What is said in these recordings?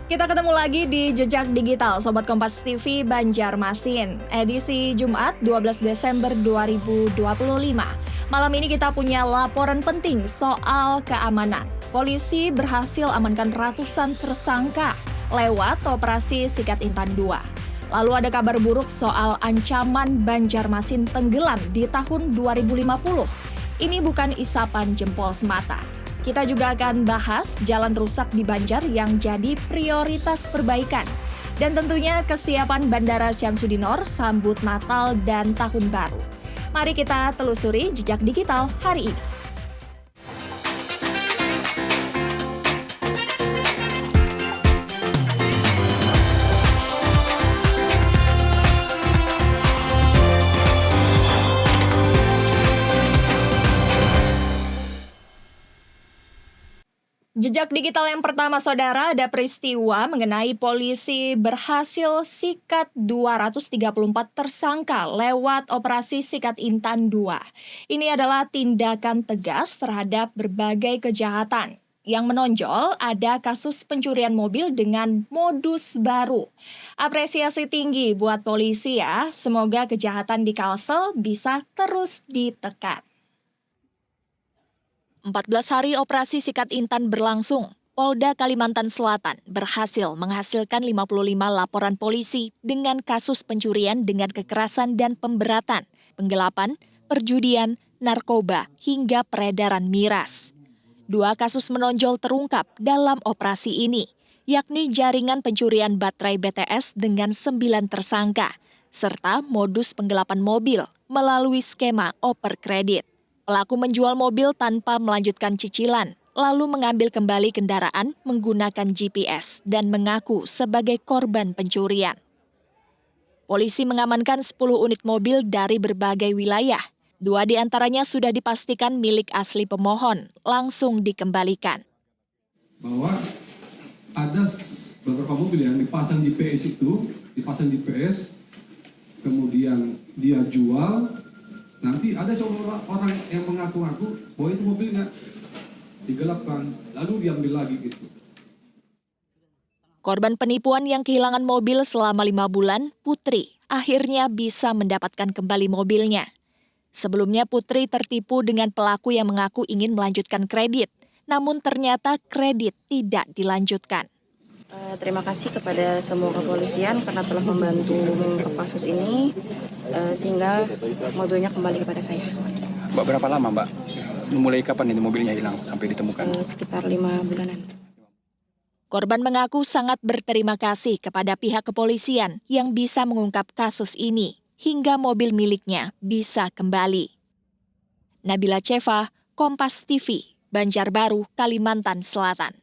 Kita ketemu lagi di Jejak Digital, Sobat Kompas TV Banjarmasin, edisi Jumat 12 Desember 2025. Malam ini kita punya laporan penting soal keamanan. Polisi berhasil amankan ratusan tersangka lewat operasi Sikat Intan 2. Lalu ada kabar buruk soal ancaman Banjarmasin tenggelam di tahun 2050. Ini bukan isapan jempol semata. Kita juga akan bahas jalan rusak di Banjar yang jadi prioritas perbaikan. Dan tentunya kesiapan Bandara Syamsuddinor sambut Natal dan Tahun Baru. Mari kita telusuri jejak digital hari ini. Jejak digital yang pertama, saudara, ada peristiwa mengenai polisi berhasil sikat 234 tersangka lewat operasi Sikat Intan 2. Ini adalah tindakan tegas terhadap berbagai kejahatan. Yang menonjol ada kasus pencurian mobil dengan modus baru. Apresiasi tinggi buat polisi ya, semoga kejahatan di Kalsel bisa terus ditekan. 14 hari operasi Sikat Intan berlangsung, Polda Kalimantan Selatan berhasil menghasilkan 55 laporan polisi dengan kasus pencurian dengan kekerasan dan pemberatan, penggelapan, perjudian, narkoba, hingga peredaran miras. 2 kasus menonjol terungkap dalam operasi ini, yakni jaringan pencurian baterai BTS dengan 9 tersangka, serta modus penggelapan mobil melalui skema oper kredit. Pelaku menjual mobil tanpa melanjutkan cicilan, lalu mengambil kembali kendaraan menggunakan GPS dan mengaku sebagai korban pencurian. Polisi mengamankan 10 unit mobil dari berbagai wilayah. 2 diantaranya sudah dipastikan milik asli pemohon, langsung dikembalikan. Bahwa ada beberapa mobil yang dipasang GPS, kemudian dia jual. Nanti ada seorang orang yang mengaku-ngaku bahwa itu mobilnya digelapkan, lalu diambil lagi gitu. Korban penipuan yang kehilangan mobil selama 5 bulan, Putri, akhirnya bisa mendapatkan kembali mobilnya. Sebelumnya Putri tertipu dengan pelaku yang mengaku ingin melanjutkan kredit, namun ternyata kredit tidak dilanjutkan. Terima kasih kepada semua kepolisian karena telah membantu mengungkap kasus ini sehingga mobilnya kembali kepada saya. Mbak, berapa lama Mbak? Mulai kapan ini mobilnya hilang sampai ditemukan? Sekitar 5 bulanan. Korban mengaku sangat berterima kasih kepada pihak kepolisian yang bisa mengungkap kasus ini hingga mobil miliknya bisa kembali. Nabila Cheva, Kompas TV, Banjarbaru, Kalimantan Selatan.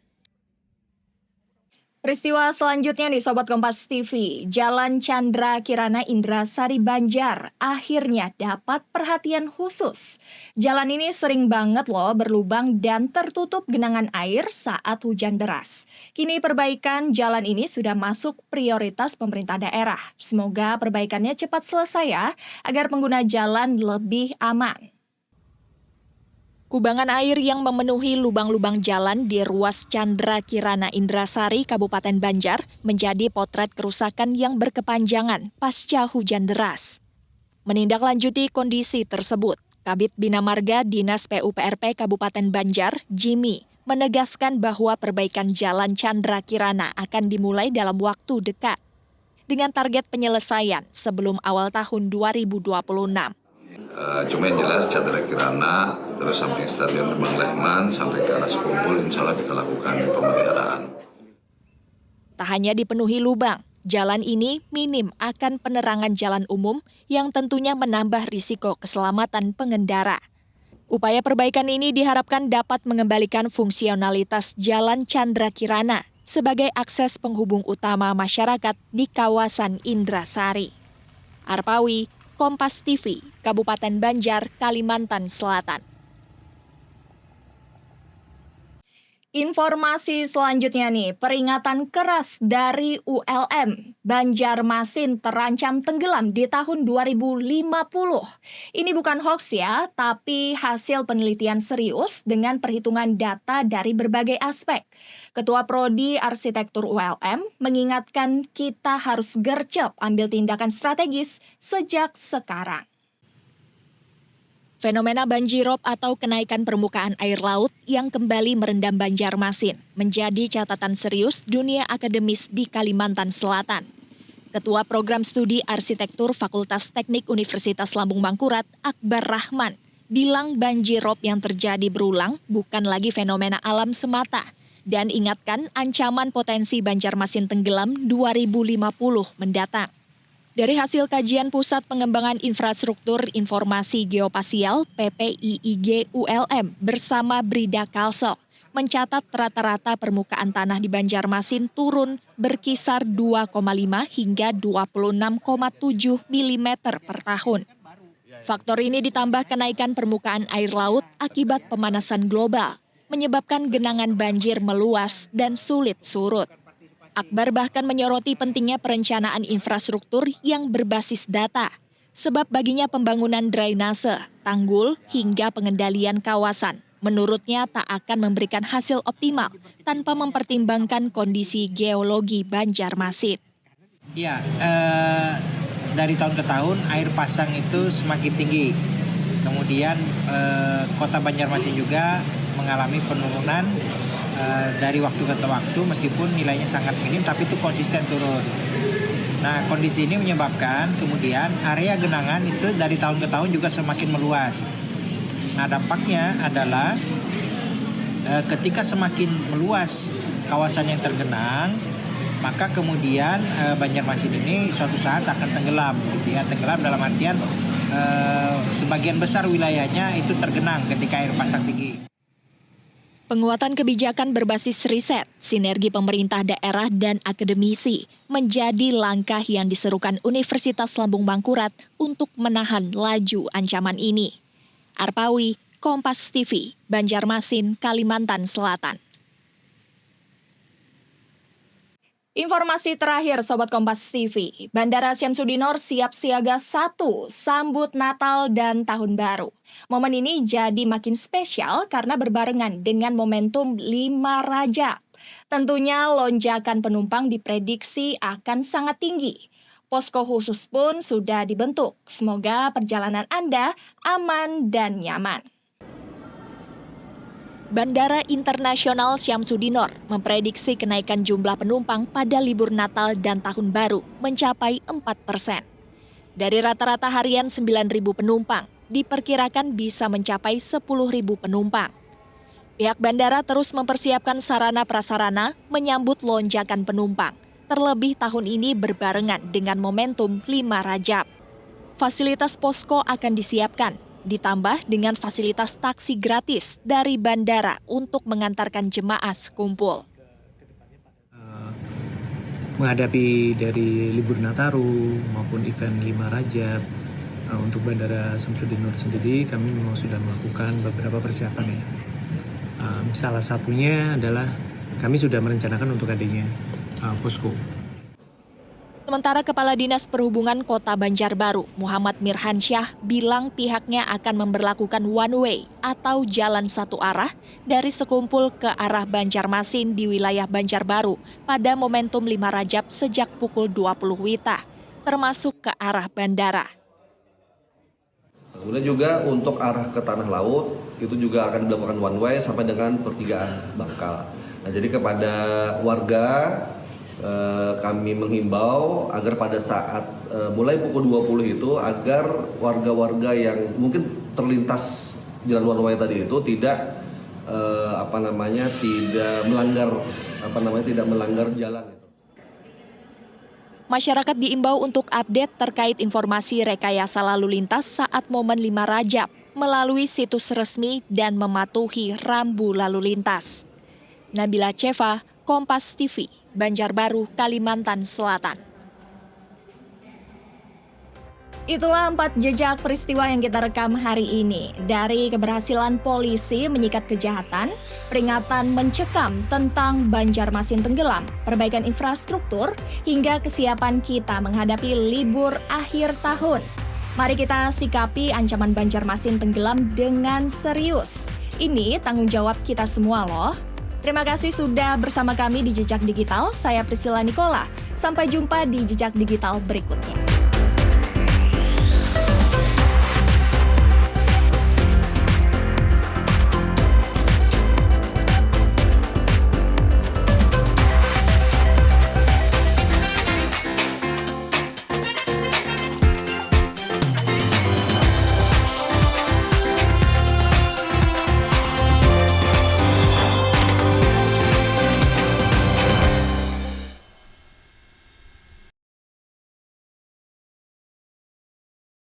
Peristiwa selanjutnya nih Sobat Kompas TV, Jalan Chandra Kirana Indrasari Banjar akhirnya dapat perhatian khusus. Jalan ini sering banget loh berlubang dan tertutup genangan air saat hujan deras. Kini perbaikan jalan ini sudah masuk prioritas pemerintah daerah. Semoga perbaikannya cepat selesai ya, agar pengguna jalan lebih aman. Kubangan air yang memenuhi lubang-lubang jalan di ruas Chandra Kirana Indrasari, Kabupaten Banjar, menjadi potret kerusakan yang berkepanjangan pasca hujan deras. Menindaklanjuti kondisi tersebut, Kabid Bina Marga Dinas PUPRP Kabupaten Banjar, Jimmy, menegaskan bahwa perbaikan jalan Chandra Kirana akan dimulai dalam waktu dekat, dengan target penyelesaian sebelum awal tahun 2026. Cuma yang jelas Chandra Kirana terus sampai Stadion Lembang Lehman sampai ke arah Sekumpul, insya Allah kita lakukan pemeliharaan. Tak hanya dipenuhi lubang, jalan ini minim akan penerangan jalan umum yang tentunya menambah risiko keselamatan pengendara. Upaya perbaikan ini diharapkan dapat mengembalikan fungsionalitas Jalan Chandra Kirana sebagai akses penghubung utama masyarakat di kawasan Indrasari. Arpawi, Kompas TV, Kabupaten Banjar, Kalimantan Selatan. Informasi selanjutnya nih, peringatan keras dari ULM. Banjarmasin terancam tenggelam di tahun 2050. Ini bukan hoax ya, tapi hasil penelitian serius dengan perhitungan data dari berbagai aspek. Ketua Prodi Arsitektur ULM mengingatkan kita harus gercep ambil tindakan strategis sejak sekarang. Fenomena banjirop atau kenaikan permukaan air laut yang kembali merendam Banjarmasin menjadi catatan serius dunia akademis di Kalimantan Selatan. Ketua Program Studi Arsitektur Fakultas Teknik Universitas Lambung Mangkurat, Akbar Rahman, bilang banjirop yang terjadi berulang bukan lagi fenomena alam semata dan ingatkan ancaman potensi Banjarmasin tenggelam 2050 mendatang. Dari hasil kajian Pusat Pengembangan Infrastruktur Informasi Geospasial PPIIG ULM bersama Brida Kalsel mencatat rata-rata permukaan tanah di Banjarmasin turun berkisar 2,5 hingga 26,7 mm per tahun. Faktor ini ditambah kenaikan permukaan air laut akibat pemanasan global, menyebabkan genangan banjir meluas dan sulit surut. Akbar bahkan menyoroti pentingnya perencanaan infrastruktur yang berbasis data, sebab baginya pembangunan drainase, tanggul, hingga pengendalian kawasan, menurutnya tak akan memberikan hasil optimal tanpa mempertimbangkan kondisi geologi Banjarmasin. Iya, dari tahun ke tahun air pasang itu semakin tinggi. Kemudian kota Banjarmasin juga mengalami penurunan dari waktu ke waktu meskipun nilainya sangat minim tapi itu konsisten turun. Nah, kondisi ini menyebabkan kemudian area genangan itu dari tahun ke tahun juga semakin meluas. Nah, dampaknya adalah ketika semakin meluas kawasan yang tergenang, maka kemudian Banjarmasin ini suatu saat akan tenggelam, gitu ya. Tenggelam dalam artian sebagian besar wilayahnya itu tergenang ketika air pasang tinggi. Penguatan kebijakan berbasis riset, sinergi pemerintah daerah dan akademisi menjadi langkah yang diserukan Universitas Lambung Mangkurat untuk menahan laju ancaman ini. Arpawi, Kompas TV, Banjarmasin, Kalimantan Selatan. Informasi terakhir Sobat Kompas TV, Bandara Syamsuddinor siap siaga 1 sambut Natal dan Tahun Baru. Momen ini jadi makin spesial karena berbarengan dengan momentum 5 Rajab. Tentunya lonjakan penumpang diprediksi akan sangat tinggi. Posko khusus pun sudah dibentuk. Semoga perjalanan Anda aman dan nyaman. Bandara Internasional Syamsuddinor memprediksi kenaikan jumlah penumpang pada libur Natal dan Tahun Baru mencapai 4%. Dari rata-rata harian 9.000 penumpang, diperkirakan bisa mencapai 10.000 penumpang. Pihak bandara terus mempersiapkan sarana-prasarana menyambut lonjakan penumpang, terlebih tahun ini berbarengan dengan momentum 5 Rajab. Fasilitas posko akan disiapkan, ditambah dengan fasilitas taksi gratis dari bandara untuk mengantarkan jemaah sekumpul. Menghadapi dari libur Nataru maupun event 5 Rajab, untuk Bandara Syamsuddinor sendiri kami memang sudah melakukan beberapa persiapan ya. Salah satunya adalah kami sudah merencanakan untuk adanya posko. Sementara Kepala Dinas Perhubungan Kota Banjarbaru, Muhammad Mirhansyah, bilang pihaknya akan memberlakukan one way atau jalan satu arah dari Sekumpul ke arah Banjarmasin di wilayah Banjarbaru pada momentum 5 Rajab sejak pukul 20 WITA, termasuk ke arah bandara. Kemudian juga untuk arah ke tanah laut, itu juga akan dilakukan one way sampai dengan pertigaan Bangkal. Nah, jadi kepada warga, kami menghimbau agar pada saat mulai pukul 20 itu agar warga-warga yang mungkin terlintas jalan one way tadi itu tidak tidak melanggar jalan. Masyarakat diimbau untuk update terkait informasi rekayasa lalu lintas saat momen 5 Rajab melalui situs resmi dan mematuhi rambu lalu lintas. Nabila Ceva, Kompas TV, Banjarbaru, Kalimantan Selatan. Itulah 4 jejak peristiwa yang kita rekam hari ini. Dari keberhasilan polisi menyikat kejahatan, peringatan mencekam tentang Banjarmasin tenggelam, perbaikan infrastruktur, hingga kesiapan kita menghadapi libur akhir tahun. Mari kita sikapi ancaman Banjarmasin tenggelam dengan serius. Ini tanggung jawab kita semua loh. Terima kasih sudah bersama kami di Jejak Digital. Saya Priscilla Nicola. Sampai jumpa di Jejak Digital berikutnya.